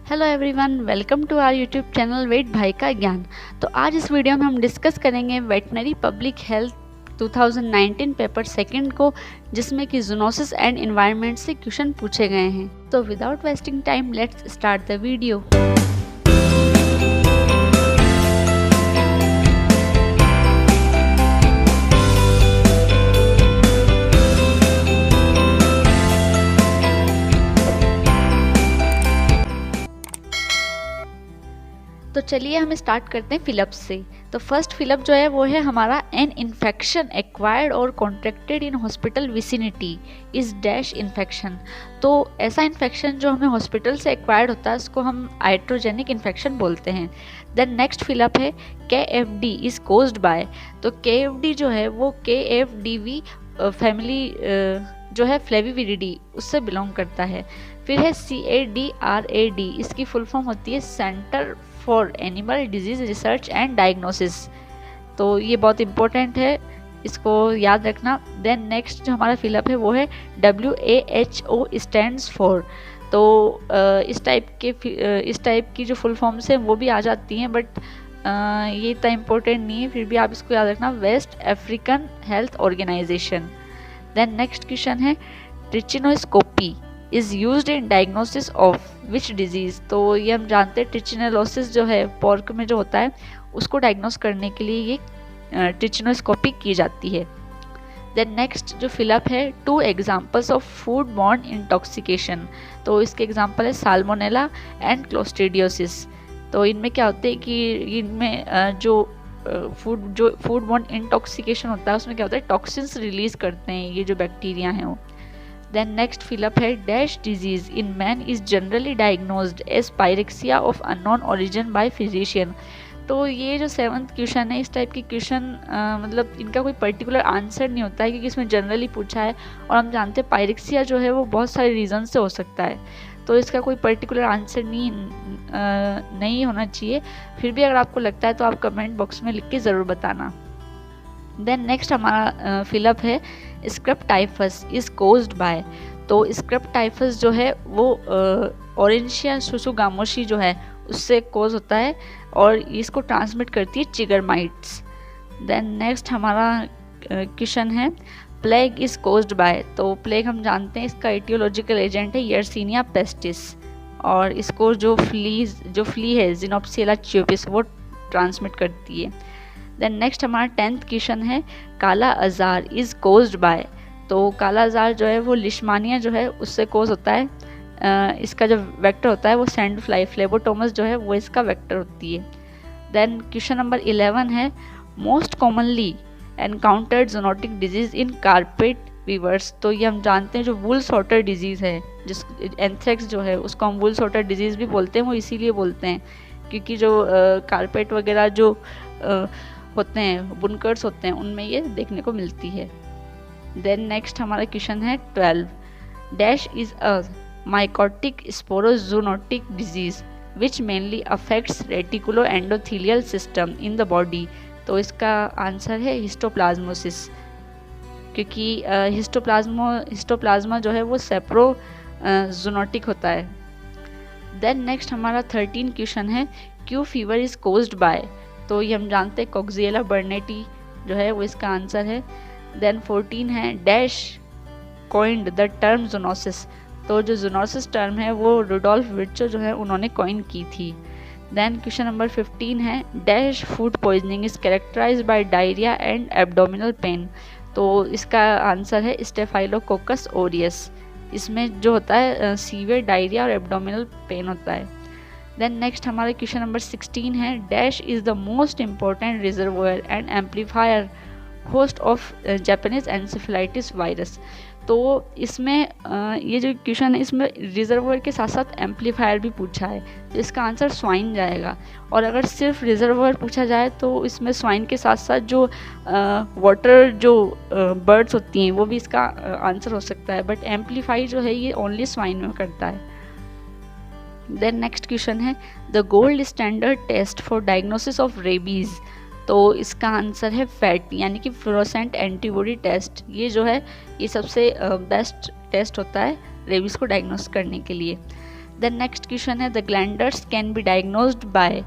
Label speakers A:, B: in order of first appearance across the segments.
A: Hello everyone, welcome to our YouTube channel vet भाई का ज्ञान। तो आज इस वीडियो में हम डिस्कस करेंगे veterinary public health 2019 paper second को, जिसमें कि जूनोसिस एंड एनवायरनमेंट से क्वेश्चन पूछे गए हैं। तो without wasting time let's start the video. तो चलिए हम स्टार्ट करते हैं फिलअप से। तो फर्स्ट फिलअप जो है वो है हमारा, एन इन्फेक्शन एक्वायर्ड और contracted in hospital vicinity is dash infection. तो ऐसा इन्फेक्शन जो हमें हॉस्पिटल से एक्वायर्ड होता है उसको हम आइट्रोजेनिक इन्फेक्शन बोलते हैं। देन नेक्स्ट फिलअप है KFD इज कोज्ड बाय। तो KFD जो है वो KFDV फैमिली जो है फ्लेविविरिडी उससे बिलोंग करता है। फिर है CADRAD, इसकी फुल फॉर्म होती है centre for animal disease research and diagnosis. तो ये बहुत इंपॉर्टेंट है, इसको याद रखना। देन नेक्स्ट जो हमारा फिलअप है वो है WHO स्टैंड्स फॉर। तो इस टाइप की जो फुल फॉर्म्स हैं वो भी आ जाती हैं, बट ये इतना इम्पोर्टेंट नहीं है, फिर भी आप इसको याद रखना, West African health organisation. Then next question है trichinoscopy is used in diagnosis of which disease. तो ये हम जानते हैं ट्रिचिनोलोसिस जो है पोर्क में जो होता है उसको डायग्नोस करने के लिए ये ट्रिचिनोस्कोपी की जाती है। देन नेक्स्ट जो फिलअप है, 2 examples of food borne intoxication. तो इसके एग्जाम्पल है साल्मोनेला एंड क्लोस्ट्रीडियोसिस। तो इनमें क्या होता है कि इनमें जो फूड बॉर्न इंटॉक्सिकेशन होता है उसमें क्या होता है, टॉक्सिन्स रिलीज करते हैं ये जो बैक्टीरिया हैं वो। देन नेक्स्ट फिलअप है dash disease in man is generally diagnosed as pyrexia of unknown origin by physician. तो ये जो 7th क्वेश्चन है, इस टाइप की क्वेश्चन मतलब इनका कोई पर्टिकुलर आंसर नहीं होता है, क्योंकि इसमें जनरली पूछा है और हम जानते हैं पायरेक्सिया जो है वो बहुत सारे रीज़न से हो सकता है, तो इसका कोई पर्टिकुलर आंसर नहीं होना चाहिए। फिर भी अगर आपको लगता है तो आप कमेंट बॉक्स में लिख के ज़रूर बताना। देन नेक्स्ट हमारा फिलअप है scrub typhus is caused by. तो स्क्रब टाइफस जो है वो ओरेंशिया सुसुगामोशी जो है उससे कोज होता है और इसको ट्रांसमिट करती है चिगर माइट्स। देन नेक्स्ट हमारा क्वेश्चन है प्लेग इज कोज्ड बाय। तो प्लेग हम जानते हैं इसका एटियोलॉजिकल एजेंट है यर्सीनिया पेस्टिस, और इसको जो फ्ली है जिनोप्सिला च्यूपिस वो ट्रांसमिट करती है। देन नेक्स्ट हमारा 10th क्वेश्चन है काला अजार इज कोज्ड बाय। तो काला अजार जो है वो लिशमानिया जो है उससे कोज होता है। इसका जो वेक्टर होता है वो सैंड फ्लाई फ्लेबोटोमस जो है वो इसका वेक्टर होती है। देन क्वेश्चन नंबर 11 है most commonly encountered zoonotic disease in carpet weavers. तो ये हम जानते हैं जो वूल सॉर्टर डिजीज़ है, जिस एंथ्रेक्स जो है उसको हम वूल सॉर्टर डिजीज़ भी बोलते हैं। वो इसीलिए बोलते हैं क्योंकि जो कारपेट वगैरह जो होते हैं, बुनकर्स होते हैं, उनमें ये देखने को मिलती है। देन नेक्स्ट हमारा क्वेश्चन है 12 dash is a mycotic sporozoonotic disease which mainly affects reticulo endothelial system in the body. तो इसका आंसर है हिस्टोप्लाज्मोसिस, क्योंकि हिस्टोप्लाज्मा जो है वो सेप्रोजूनोटिक होता है। देन नेक्स्ट हमारा 13 क्वेश्चन है Q fever is caused by. तो ये हम जानते हैं कोक्सिएला बर्नेटी जो है वो इसका आंसर है। देन 14 है dash coined the term zoonosis. तो जो जूनोसिस टर्म है वो रुडोल्फ विर्चो जो है उन्होंने कॉइन की थी। देन क्वेश्चन नंबर 15 है dash food poisoning is characterised by diarrhoea and abdominal pain. तो इसका आंसर है स्टेफाइलोकोकस ओरियस। इसमें जो होता है सीवियर डायरिया और एब्डोमिनल पेन होता है। देन नेक्स्ट हमारा क्वेश्चन नंबर 16 है dash is the most important reservoir and amplifier host of Japanese encephalitis virus. तो इसमें ये जो क्वेश्चन है इसमें रिजर्वोयर के साथ साथ एम्पलीफायर भी पूछा है, तो इसका आंसर स्वाइन जाएगा। और अगर सिर्फ रिजर्वोयर पूछा जाए तो इसमें स्वाइन के साथ साथ जो वाटर जो बर्ड्स होती हैं वो भी इसका आंसर हो सकता है, बट एम्पलीफाई जो है ये ओनली स्वाइन में करता है। Then next question is the gold standard test for diagnosis of rabies. तो इसका आंसर है फैट, यानी कि फ्लोरोसेंट एंटीबॉडी टेस्ट। ये जो है ये सबसे बेस्ट टेस्ट होता है रेबीज़ को डायग्नोस करने के लिए। Then next question is the glanders can be diagnosed by,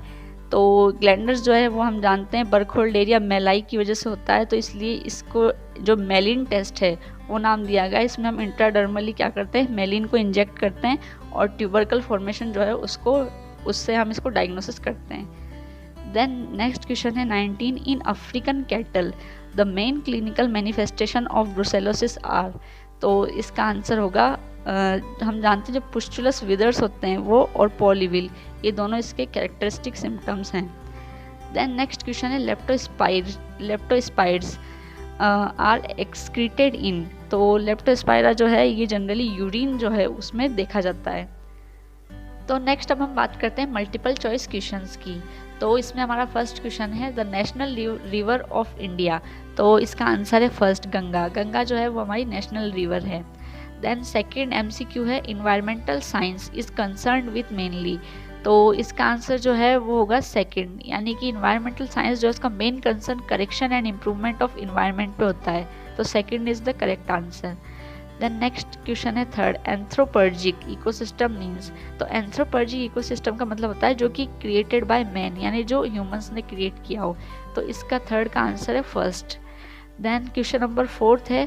A: तो ग्लैंडर्स जो है वो हम जानते हैं बर्कहोल्डेरिया मेलाई की वजह से होता है, तो इसलिए इसको जो मेलिन टेस्ट है वो नाम दिया गया। इसमें हम इंट्राडर्मली क्या करते हैं, मेलिन को इंजेक्ट करते हैं और ट्यूबरकल फॉर्मेशन जो है उससे हम इसको डायग्नोसिस करते हैं। देन नेक्स्ट क्वेश्चन है 19 in African cattle the main clinical manifestation of brucellosis are, तो इसका आंसर होगा हम जानते हैं जो पुस्टुलस विदर्स होते हैं वो और पॉलीविल, ये दोनों इसके कैरेक्टरिस्टिक सिम्टम्स हैं। देन नेक्स्ट क्वेश्चन है लेप्टोस्पाइड्स आर एक्सक्रीटेड इन, तो लेप्टोस्पाइरा जो है ये जनरली यूरिन जो है उसमें देखा जाता है। तो नेक्स्ट अब हम बात करते हैं मल्टीपल चॉइस क्वेश्चंस की। तो इसमें हमारा first question is the national river of India, तो इसका आंसर है फर्स्ट गंगा। गंगा जो है वो हमारी नेशनल रिवर है। देन सेकेंड MCQ है environmental science is concern with mainly, तो इसका आंसर जो है वो होगा सेकेंड, यानी कि इन्वायरमेंटल साइंस जो है उसका main concern correction and improvement of environment पे होता है, तो second is the correct answer. Then next question is third anthropogenic ecosystem means, तो एंथ्रोपर्जिक इकोसिस्टम का मतलब होता है जो कि क्रिएटेड बाय मैन, यानी जो ह्यूमंस ने क्रिएट किया हो, तो इसका थर्ड का आंसर है first. Then question number fourth है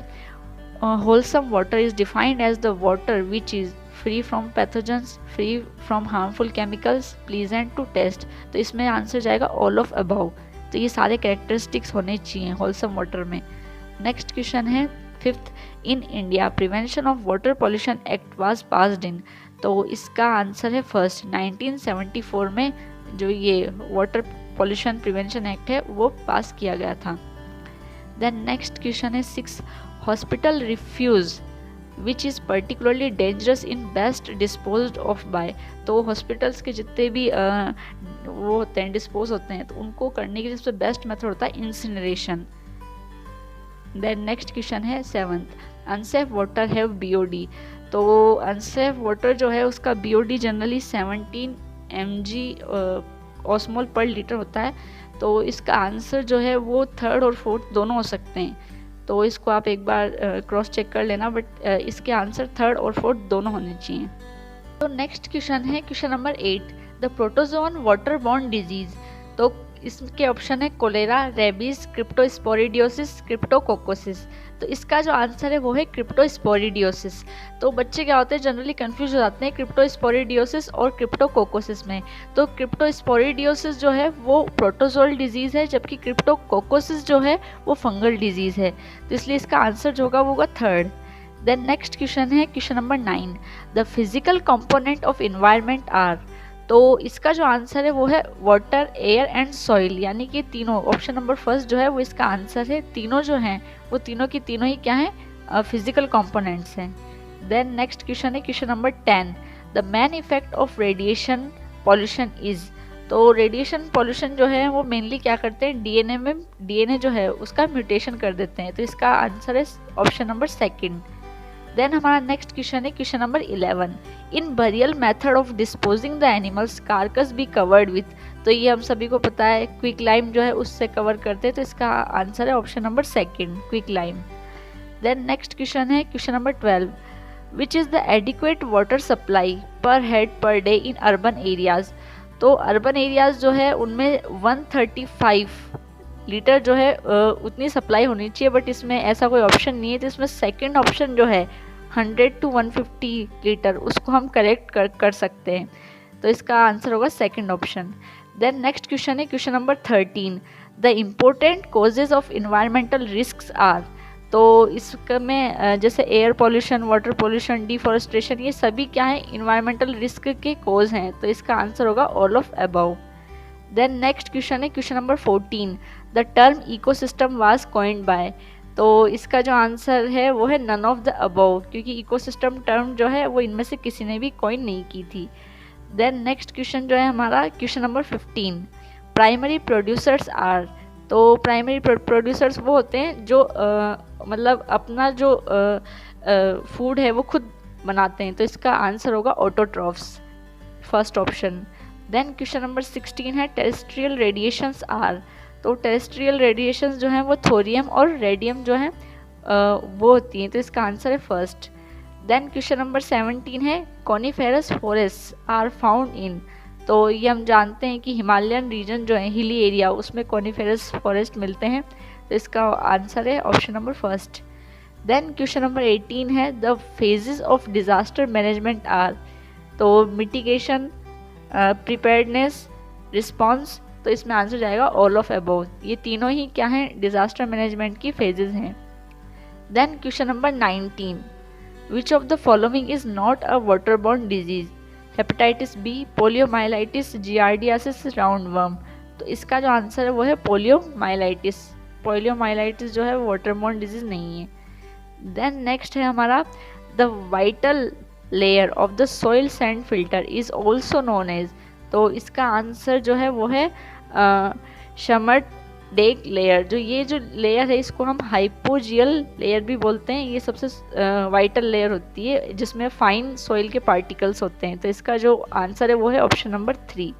A: wholesome water is defined as the water which is free from pathogens, free from harmful chemicals, pleasant to taste, तो इसमें आंसर जाएगा all of above, तो ये सारे कैरेक्टरिस्टिक्स होने चाहिए wholesome water में। नेक्स्ट क्वेश्चन है fifth in India prevention of water pollution act was passed in, तो इसका आंसर है फर्स्ट 1974 में जो ये वाटर पॉल्यूशन प्रिवेंशन एक्ट है वो पास किया गया था। Then next question is six hospital refuse which is particularly dangerous in best disposed of by, तो हॉस्पिटल्स के जितने भी वो होते हैं डिस्पोज होते हैं तो उनको करने के लिए सबसे बेस्ट मेथड होता है इंसिनरेशन। देन नेक्स्ट क्वेश्चन है seventh unsafe water have BOD, तो अनसेफ वाटर जो है उसका BOD जनरली 17 mg ऑस्मोल पर लीटर होता है, तो इसका आंसर जो है वो थर्ड और फोर्थ दोनों हो सकते हैं, तो इसको आप एक बार क्रॉस चेक कर लेना, बट इसके आंसर थर्ड और फोर्थ दोनों होने चाहिए। तो नेक्स्ट क्वेश्चन है question number 8 the protozoan water borne disease, तो इसके ऑप्शन है कोलेरा, रेबीज, क्रिप्टोस्पोरिडियोसिस, क्रिप्टोकोकोसिस, तो इसका जो आंसर है वो है क्रिप्टोस्पोरिडियोसिस। तो बच्चे क्या होते हैं जनरली कंफ्यूज हो जाते हैं क्रिप्टोस्पोरिडियोसिस और क्रिप्टोकोकोसिस में, तो क्रिप्टोस्पोरिडियोसिस जो है वो प्रोटोजोल डिजीज़ है, जबकि क्रिप्टोकोकोसिस जो है वो फंगल डिजीज़ है, तो इसलिए इसका आंसर जो होगा वो होगा थर्ड। देन नेक्स्ट क्वेश्चन है question number 9 the physical component of environment are, तो इसका जो आंसर है वो है वाटर, एयर एंड सॉइल, यानी कि तीनों, ऑप्शन नंबर फर्स्ट जो है वो इसका आंसर है। तीनों जो हैं वो तीनों की तीनों ही क्या हैं, फिजिकल कंपोनेंट्स हैं। देन नेक्स्ट क्वेश्चन है question number 10 the main effect of radiation pollution is, तो रेडिएशन पॉल्यूशन जो है वो मेनली क्या करते हैं डीएनए जो है उसका म्यूटेशन कर देते हैं, तो इसका आंसर है ऑप्शन नंबर सेकेंड। देन हमारा नेक्स्ट क्वेश्चन है question number 11 in burial method of disposing the animals carcass be covered with, तो ये हम सभी को पता है क्विक लाइम जो है उससे कवर करते हैं, तो इसका आंसर है option number second quick lime. Then next question है question number 12 which is the adequate water supply per head per day in urban areas, तो अर्बन एरियाज जो है उनमें 135 लीटर जो है उतनी सप्लाई होनी चाहिए, बट इसमें ऐसा कोई ऑप्शन नहीं है, तो इसमें सेकंड ऑप्शन जो है 100 to 150 लीटर उसको हम करेक्ट कर सकते हैं, तो इसका आंसर होगा second option. Then next question है question number 13 the important causes of environmental risk are, तो इसमें जैसे air pollution, water pollution, deforestation, ये सभी क्या है इन्वायरमेंटल रिस्क के कोज हैं, तो इसका आंसर होगा all of above. Then next question है question number 14 the term ecosystem was coined by, तो इसका जो आंसर है वो है नन ऑफ द अबव, क्योंकि इकोसिस्टम टर्म जो है वो इनमें से किसी ने भी कॉइन नहीं की थी। देन नेक्स्ट क्वेश्चन जो है हमारा question number 15 primary producers are, तो प्राइमरी प्रोड्यूसर्स वो होते हैं जो मतलब अपना जो फूड है वो खुद बनाते हैं, तो इसका आंसर होगा autotrophs first option. Then question number 16 है टेरेस्ट्रियल रेडिएशंस आर, तो टेरेस्ट्रियल रेडिएशंस जो हैं वो थोरियम और रेडियम जो हैं वो होती हैं, तो इसका आंसर है फर्स्ट। देन क्वेश्चन नंबर 17 है coniferous forest are found in, तो ये हम जानते हैं कि हिमालयन रीजन जो है हिली एरिया उसमें कॉनिफेरस फॉरेस्ट मिलते हैं, तो इसका आंसर है option number first. Then question number 18 है the phases of disaster management are, तो मिटिगेशन, प्रिपेयर्डनेस, रिस्पॉन्स, तो इसमें आंसर जाएगा ऑल ऑफ अबव। ये तीनों ही क्या हैं, डिजास्टर मैनेजमेंट की फेजेस हैं। Then question number 19 which of the following is not a waterborne disease, hepatitis B, poliomyelitis, giardiasis, roundworm, तो इसका जो आंसर है वो है पोलियोमाइलाइटिस। पोलियोमाइलाइटिस जो है वाटरबॉर्न डिजीज नहीं है। देन नेक्स्ट है हमारा the vital layer of the soil sand filter is also known as, तो इसका आंसर जो है वो है शमट डेक लेयर। जो ये जो लेयर है इसको हम हाइपोजियल लेयर भी बोलते हैं, ये सबसे वाइटल लेयर होती है जिसमें फाइन सॉइल के पार्टिकल्स होते हैं, तो इसका जो आंसर है वो है ऑप्शन नंबर 3।